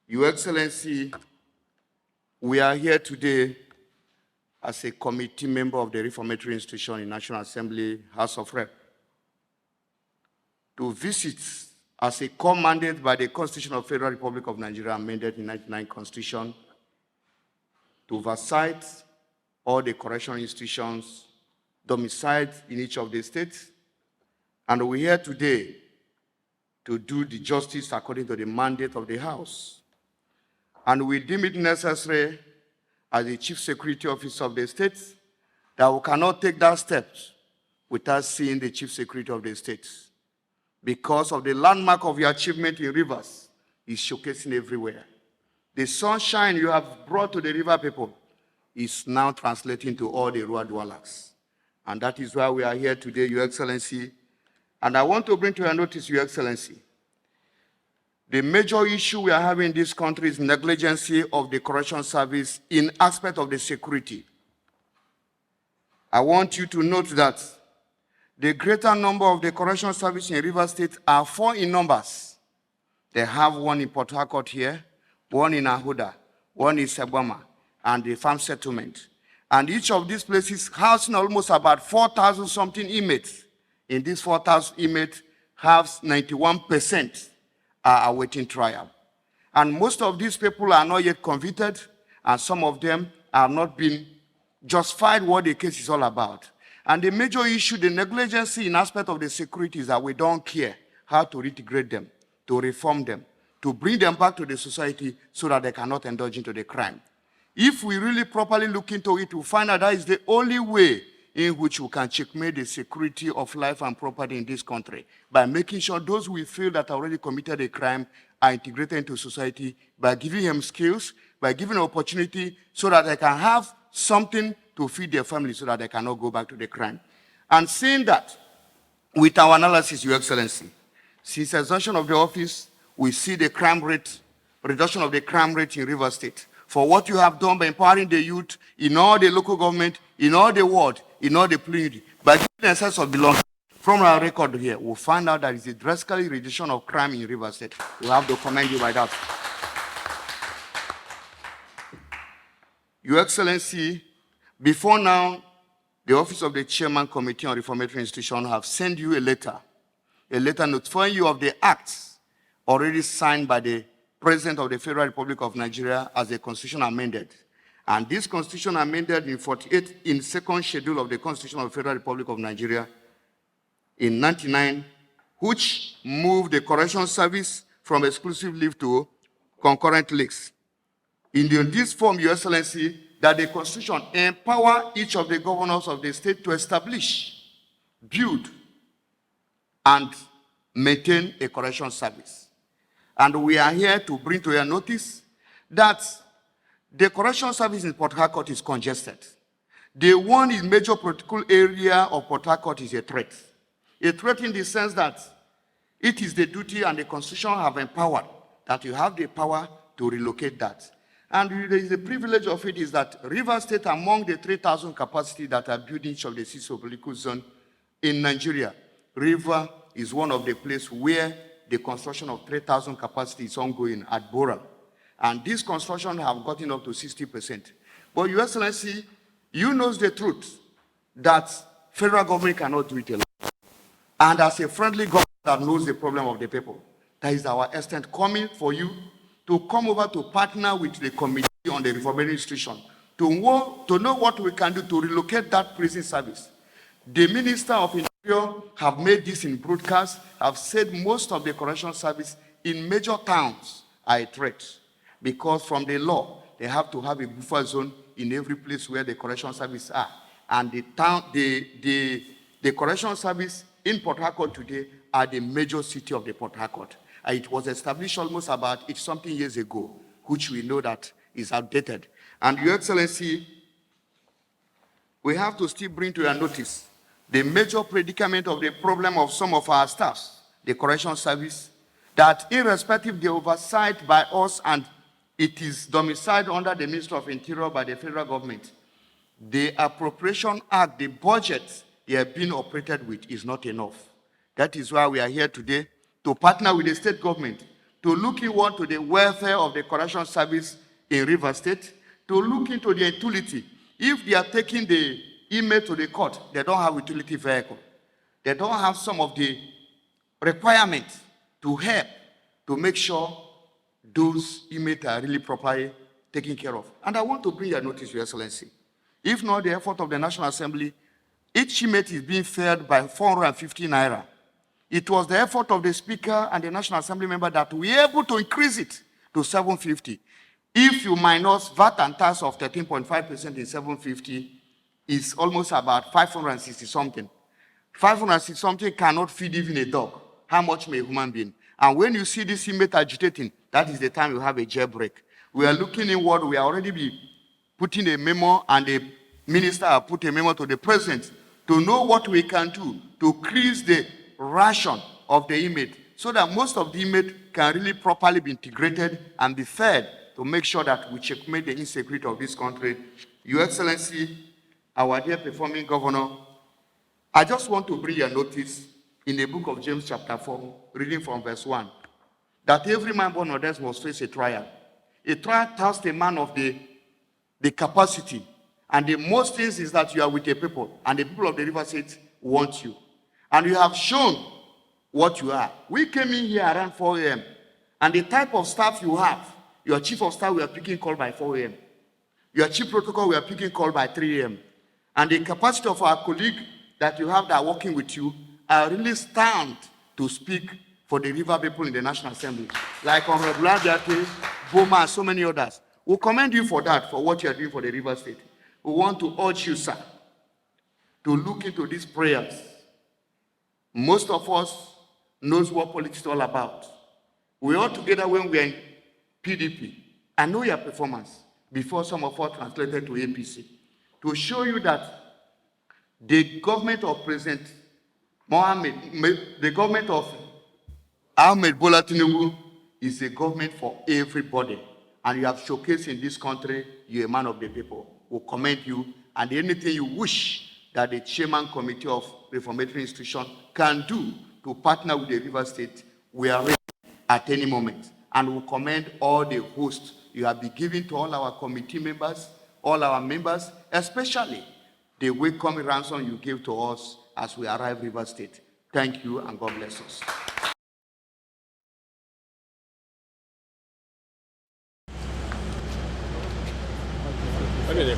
Your Excellency, we are here today as a committee member of the Reformatory Institution in National Assembly, House of Rep, to visit as a core mandate by the Constitution of the Federal Republic of Nigeria, amended in 1999 Constitution, to oversight all the correctional institutions domiciled in each of the states. And we're here today to do the justice according to the mandate of the House. And we deem it necessary as the Chief Security Officer of the state that we cannot take that step without seeing the Chief Security of the state, because of the landmark of your achievement in rivers is showcasing everywhere. The sunshine you have brought to the river people is now translating to all the rural dwellers. And that is why we are here today, Your Excellency. And I want to bring to your notice, Your Excellency, the major issue we are having in this country is negligence of the correction service in aspect of the security. I want you to note that the greater number of the correction service in River State are 4 in numbers. They have one in Port Harcourt here, one in Ogah, one in Sebama, and the farm settlement. And each of these places housing almost about 4,000 something inmates. In these 4,000 inmates, have 91% are awaiting trial. And most of these people are not yet convicted, and some of them have not been justified what the case is all about. And the major issue, the negligence in aspect of the security, is that we don't care how to reintegrate them, to reform them, to bring them back to the society so that they cannot indulge into the crime. If we really properly look into it, we'll find out that is the only way in which we can checkmate the security of life and property in this country, by making sure those we feel that already committed a crime are integrated into society, by giving them skills, by giving opportunity so that they can have something to feed their family so that they cannot go back to the crime. And saying that, with our analysis, Your Excellency, since assumption of the office, we see the crime rate, reduction of the crime rate in River State. For what you have done by empowering the youth in all the local government, in all the ward, in all the community, by giving a sense of belonging. From our record here, we'll find out that it's a drastic reduction of crime in River State. We'll have to commend you by that. Your Excellency, before now, the Office of the Chairman Committee on Reformatory Institutions have sent you a letter notifying you of the acts already signed by the President of the Federal Republic of Nigeria as a constitution amended. And this constitution amended in 48 in second schedule of the Constitution of the Federal Republic of Nigeria in 99, which moved the correction service from exclusive leave to concurrent leaves. In this form, Your Excellency, that the Constitution empower each of the governors of the state to establish, build, and maintain a correction service. And we are here to bring to your notice that the correction service in Port Harcourt is congested. The one in major political area of Port Harcourt is a threat. A threat in the sense that it is the duty and the Constitution have empowered that you have the power to relocate that. And the privilege of it is that River State, among the 3,000 capacity that are built in each of the 6 political zones in Nigeria, River is one of the places where the construction of 3,000 capacity is ongoing at Bora. And this construction have gotten up to 60%. But Your Excellency, you know the truth that federal government cannot do it alone. And as a friendly government that knows the problem of the people, that is our extent coming for you to come over to partner with the committee on the reformatory institution to know what we can do to relocate that prison service. The Minister of Interior have made this in broadcast, have said most of the correctional service in major towns are a threat, because from the law, they have to have a buffer zone in every place where the correctional service are. And the correctional service in Port Harcourt today are the major city of the Port Harcourt. It was established almost about something years ago, which we know that is outdated. And Your Excellency, we have to still bring to your notice the major predicament of the problem of some of our staffs, the correction service, that irrespective of the oversight by us, and it is domiciled under the Ministry of Interior by the federal government, the Appropriation Act, the budget they have been operated with is not enough. That is why we are here today to partner with the state government to look into the welfare of the correctional service in Rivers State, to look into the utility. If they are taking the inmate to the court, they don't have utility vehicle. They don't have some of the requirements to help to make sure those inmates are really properly taken care of. And I want to bring your notice, Your Excellency. If not the effort of the National Assembly, each inmate is being fed by 450 naira. It was the effort of the Speaker and the National Assembly member that we were able to increase it to 750. If you minus VAT and tax of 13.5% in 750, it's almost about 560 something. 560 something cannot feed even a dog. How much may a human being? And when you see this inmate agitating, that is the time you have a jailbreak. We are looking inward. We are already be putting a memo, and the minister have put a memo to the president to know what we can do to increase the ration of the inmate so that most of the inmates can really properly be integrated and be fed to make sure that we checkmate the insecurity of this country. Your Excellency, our dear performing governor, I just want to bring your notice in the book of James chapter 4, reading from verse 1, that every man born on earth must face a trial. A trial tests a man of the capacity. And the most things is that you are with the people, and the people of the River State want you. And you have shown what you are. We came in here around 4 a.m., and the type of staff you have, your chief of staff, we are picking call by 4 a.m. Your chief protocol, we are picking call by 3 a.m. And the capacity of our colleague that you have that are working with you are really stand to speak for the river people in the National Assembly, like Honorable Adiate, Boma, and so many others. We commend you for that, for what you are doing for the River State. We want to urge you, sir, to look into these prayers. Most of us knows what politics is all about. We all together when we are in PDP. I know your performance before some of us translated to APC, to show you that the government of President Mohammed, the government of Ahmed Bola Tinubu is a government for everybody. And you have showcased in this country, you're a man of the people. We'll commend you, and anything you wish that the chairman committee of reformatory institution can do to partner with the River State, we are ready at any moment. And we'll commend all the hosts you have been giving to all our committee members, all our members, especially the welcome ransom you gave to us as we arrive River State. Thank you, and God bless us. Okay,